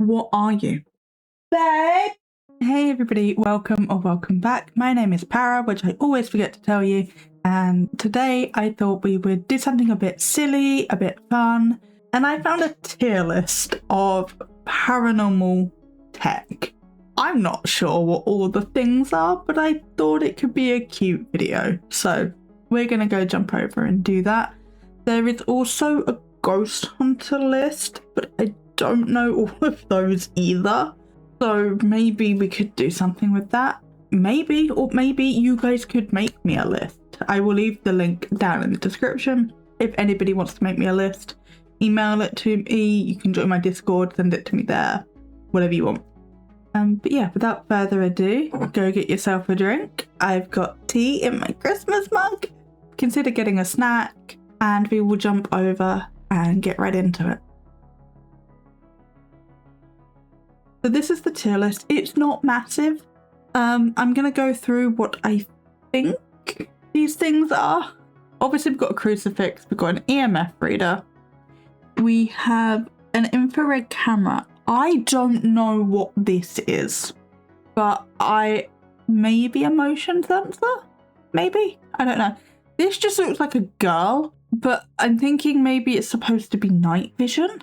What are you? Babe! Hey everybody, welcome or welcome back. My name is Para, which I always forget to tell you, and today I thought we would do something a bit silly, a bit fun, and I found a tier list of paranormal tech. I'm not sure what all the things are, but I thought it could be a cute video, so we're gonna go jump over and do that. There is also a ghost hunter list, but I don't know all of those either. So maybe we could do something with that. Maybe, or maybe you guys could make me a list. I will leave the link down in the description. If anybody wants to make me a list, email it to me. You can join my Discord, send it to me there, whatever you want. But yeah, without further ado, go get yourself a drink. I've got tea in my Christmas mug. Consider getting a snack, and we will jump over and get right into it. So this is the tier list. It's not massive. I'm going to go through what I think these things are. Obviously, we've got a crucifix. We've got an EMF reader. We have an infrared camera. I don't know what this is, but maybe a motion sensor? Maybe? I don't know. This just looks like a girl, but I'm thinking maybe it's supposed to be night vision.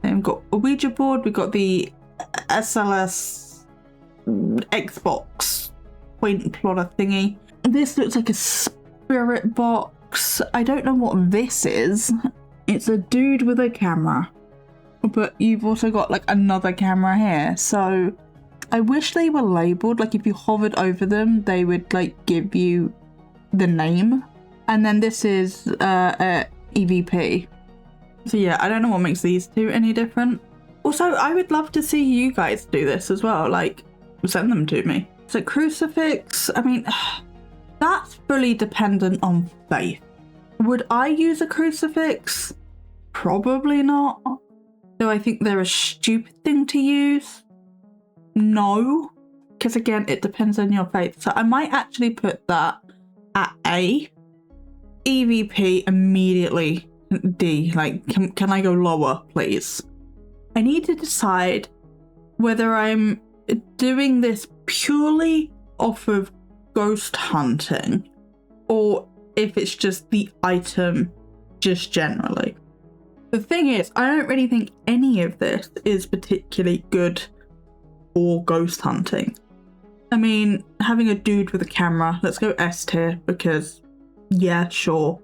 And we've got a Ouija board. We've got the SLS Xbox point plotter thingy. This looks like a spirit box. I don't know what this is. It's a dude with a camera, but you've also got like another camera here. So I wish they were labeled. Like if you hovered over them, they would like give you the name. And then this is EVP. So yeah, I don't know what makes these two any different. Also, I would love to see you guys do this as well, like, send them to me. So crucifix, I mean, that's fully dependent on faith. Would I use a crucifix? Probably not. Do I think they're a stupid thing to use? No, because again, it depends on your faith. So I might actually put that at A. EVP immediately D, like, can I go lower, please? I need to decide whether I'm doing this purely off of ghost hunting or if it's just the item just generally. The thing is, I don't really think any of this is particularly good for ghost hunting. I mean, having a dude with a camera, let's go S tier because, yeah, sure.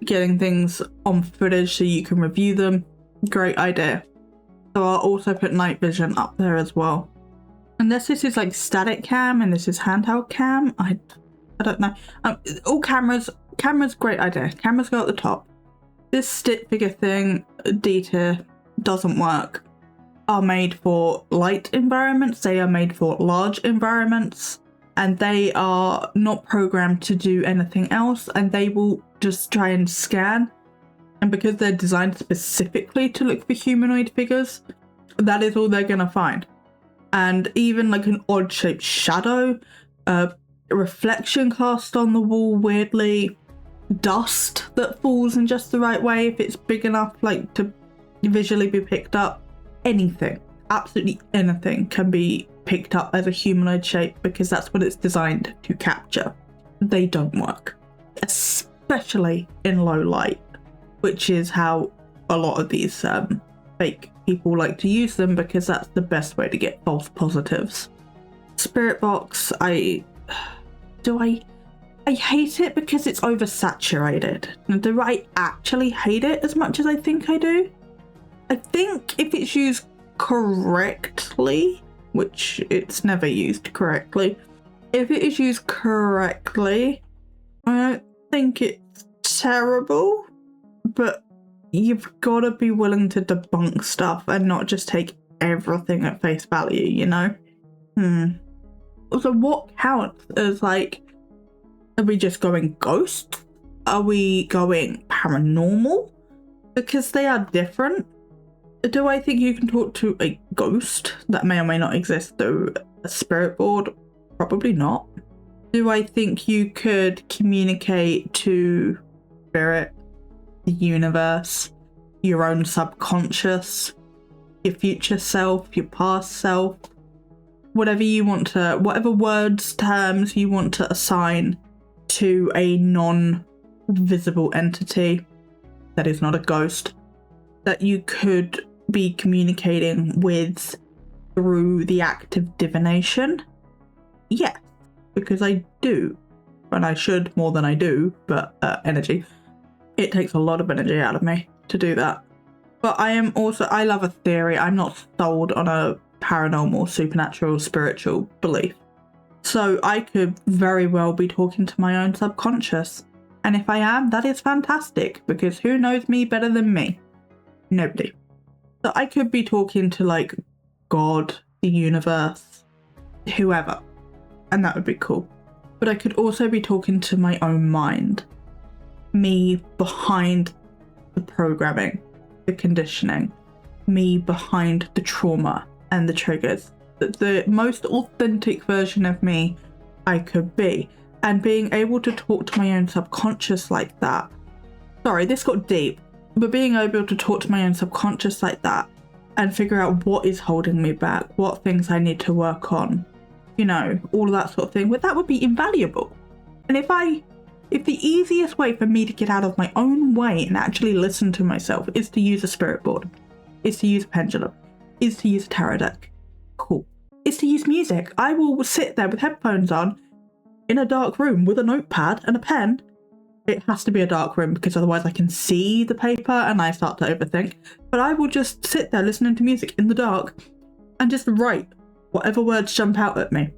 Getting things on footage so you can review them, great idea. So I'll also put night vision up there as well. Unless this is like static cam and this is handheld cam, I don't know. All cameras, great idea. Cameras go at the top. This stick figure thing, D tier, doesn't work. Are made for light environments. They are made for large environments, and they are not programmed to do anything else. And they will just try and scan. And because they're designed specifically to look for humanoid figures, that is all they're gonna find. And even like an odd shaped shadow, a reflection cast on the wall weirdly, dust that falls in just the right way if it's big enough like to visually be picked up, anything, absolutely anything can be picked up as a humanoid shape because that's what it's designed to capture. They don't work, especially in low light, which is how a lot of these fake people like to use them because that's the best way to get false positives. Spirit box, I hate it because it's oversaturated. Now, do I actually hate it as much as I think I do? I think if it's used correctly, which it's never used correctly, if it is used correctly, I don't think it's terrible. But you've got to be willing to debunk stuff and not just take everything at face value, you know? So what counts as like, are we just going ghost? Are we going paranormal? Because they are different. Do I think you can talk to a ghost that may or may not exist through a spirit board? Probably not. Do I think you could communicate to spirit, the universe, your own subconscious? your future self, your past self, whatever you want to, whatever words, terms you want to assign to a non-visible entity that is not a ghost, that you could be communicating with through the act of divination. Yes, because I do, and I should more than I do, but energy. It takes a lot of energy out of me to do that. But I love a theory. I'm not sold on a paranormal, supernatural, spiritual belief. So I could very well be talking to my own subconscious. And if I am, that is fantastic, because who knows me better than me? Nobody. So I could be talking to like God, the universe, whoever, and that would be cool. But I could also be talking to my own mind, me behind the programming, the conditioning, me behind the trauma and the triggers. The most authentic version of me I could be. And being able to talk to my own subconscious like that. Sorry, this got deep. But being able to talk to my own subconscious like that and figure out what is holding me back, what things I need to work on, you know, all of that sort of thing, but that would be invaluable. And if the easiest way for me to get out of my own way and actually listen to myself is to use a spirit board, is to use a pendulum, is to use a tarot deck, cool, is to use music. I will sit there with headphones on in a dark room with a notepad and a pen. It has to be a dark room because otherwise I can see the paper and I start to overthink. But I will just sit there listening to music in the dark and just write whatever words jump out at me.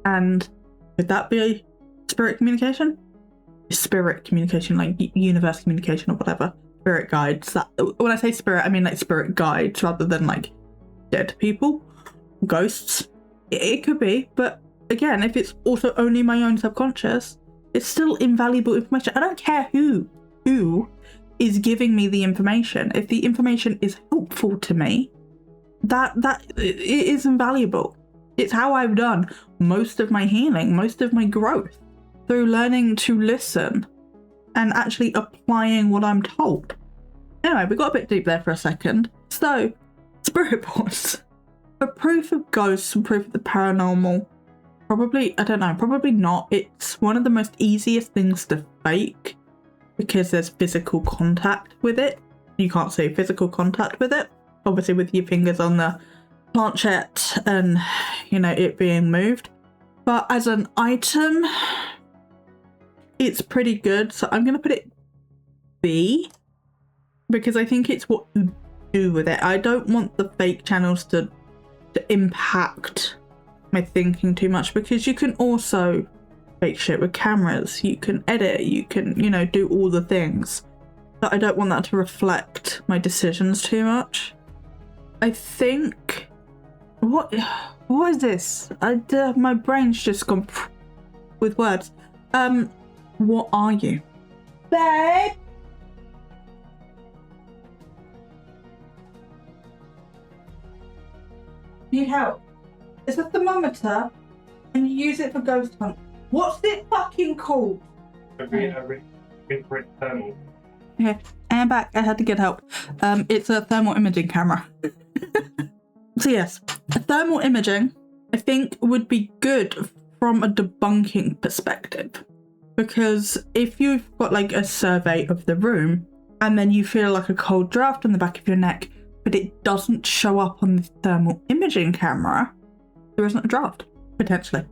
And could that be spirit communication? Spirit communication, like universe communication or whatever. Spirit guides. That, when I say spirit, I mean like spirit guides rather than like dead people, ghosts. It could be, but again, if it's also only my own subconscious, it's still invaluable information. I don't care who is giving me the information. If the information is helpful to me, that it is invaluable. It's how I've done most of my healing, most of my growth, through learning to listen and actually applying what I'm told. Anyway, we got a bit deep there for a second. So, spirit boards. For proof of ghosts and proof of the paranormal, probably, I don't know, probably not. It's one of the most easiest things to fake because there's physical contact with it. You can't say physical contact with it, obviously with your fingers on the planchette and, you know, it being moved. But as an item, it's pretty good. So I'm going to put it B because I think it's what you do with it. I don't want the fake channels to impact my thinking too much, because you can also fake shit with cameras, you can edit, you can, you know, do all the things, but I don't want that to reflect my decisions too much. I think what is this? My brain's just gone with words. What are you, babe? Need help? It's a thermometer and you use it for ghost hunt. What's it fucking called? A infrared thermal. Okay, and back. I had to get help. It's a thermal imaging camera. So yes, thermal imaging I think would be good from a debunking perspective, because if you've got like a survey of the room and then you feel like a cold draft on the back of your neck, but it doesn't show up on the thermal imaging camera, there isn't a draft, potentially.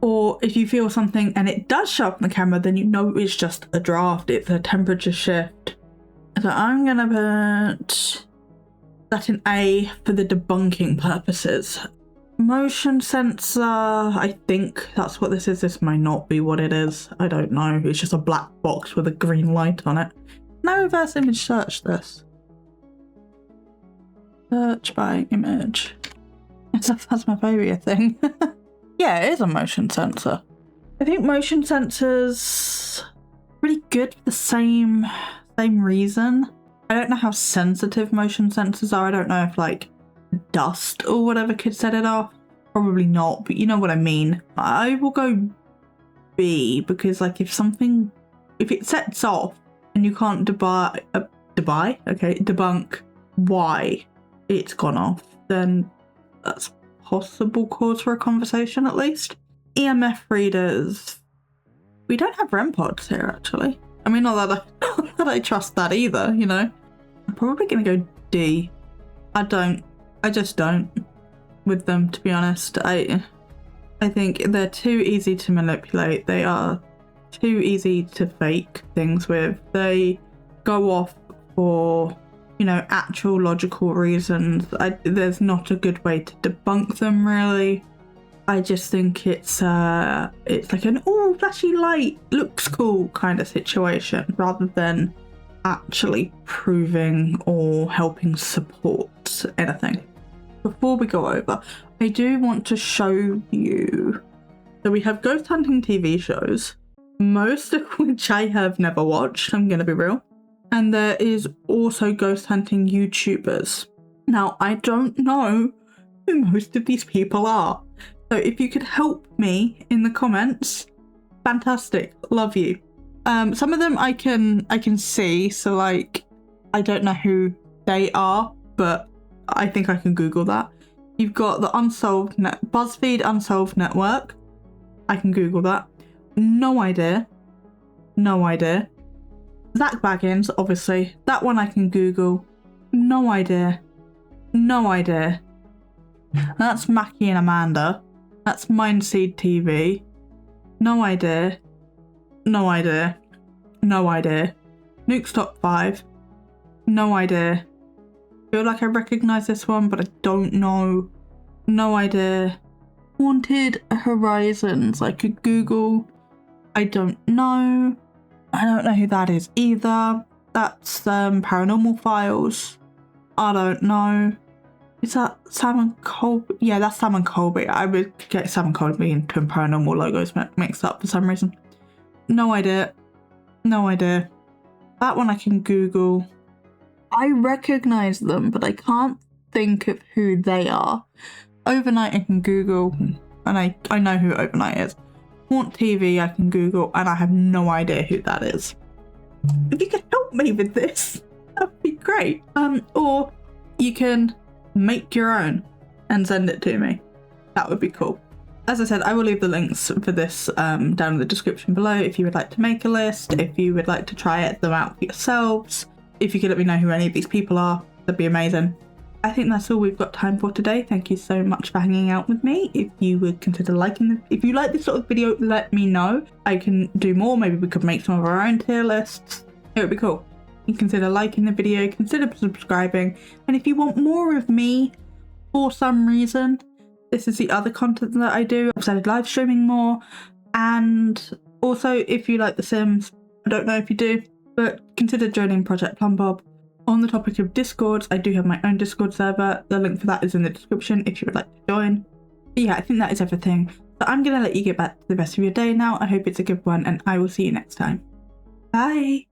Or if you feel something and it does show up on the camera, then you know it's just a draft, it's a temperature shift. So I'm gonna put that in A for the debunking purposes. Motion sensor, I think that's what this is. This might not be what it is. I don't know. It's just a black box with a green light on it. Can I reverse image search this? Search by image. That's my favourite thing. Yeah, it is a motion sensor. I think motion sensors really good for the same reason. I don't know how sensitive motion sensors are. I don't know if like dust or whatever could set it off. Probably not, but you know what I mean. I will go B because like if it sets off and you can't debunk why it's gone off, then that's possible cause for a conversation at least. EMF readers. We don't have REM pods here actually. I mean, not that I trust that either, you know. I'm probably gonna go D. I just don't with them, to be honest. I think they're too easy to manipulate. They are too easy to fake things with. They go off for, you know, actual logical reasons. There's not a good way to debunk them, really. I just think it's like an oh, flashy light looks cool kind of situation, rather than actually proving or helping support anything. Before we go over, I do want to show you. So we have ghost hunting TV shows, most of which I have never watched, I'm gonna be real. And there is also ghost hunting YouTubers. Now, I don't know who most of these people are. So if you could help me in the comments, fantastic, love you. Some of them I can see, so like, I don't know who they are, but I think I can Google that. You've got the BuzzFeed Unsolved Network. I can Google that. No idea. No idea. Zach Baggins, obviously. That one I can Google. No idea. No idea. That's Mackie and Amanda. That's Mindseed TV. No idea. No idea. No idea. Nuke's Top 5. No idea. Feel like I recognise this one, but I don't know. No idea. Haunted Horizons. I could Google. I don't know. I don't know who that is either. That's Paranormal Files. I don't know. Is that Sam and Colby? Yeah, that's Sam and Colby. I would get Sam and Colby and Twin Paranormal logos mixed up for some reason. No idea. No idea. That one I can Google. I recognise them, but I can't think of who they are. Overnight I can Google, and I know who Overnight is. Haunt TV I can Google, and I have no idea who that is. If you could help me with this, that would be great. Or you can make your own and send it to me. That would be cool. As I said, I will leave the links for this down in the description below if you would like to make a list, if you would like to try them out for yourselves. If you could let me know who any of these people are, that'd be amazing. I think that's all we've got time for today. Thank you so much for hanging out with me. If you would consider liking if you like this sort of video, let me know. I can do more. Maybe we could make some of our own tier lists. It would be cool. You consider liking the video, consider subscribing, and if you want more of me for some reason, this is the other content that I do. I've started live streaming more, and also if you like The Sims, I don't know if you do, but consider joining Project Plumbob. On the topic of Discords, I do have my own Discord server. The link for that is in the description if you would like to join. But yeah, I think that is everything. So I'm going to let you get back to the rest of your day now. I hope it's a good one, and I will see you next time. Bye!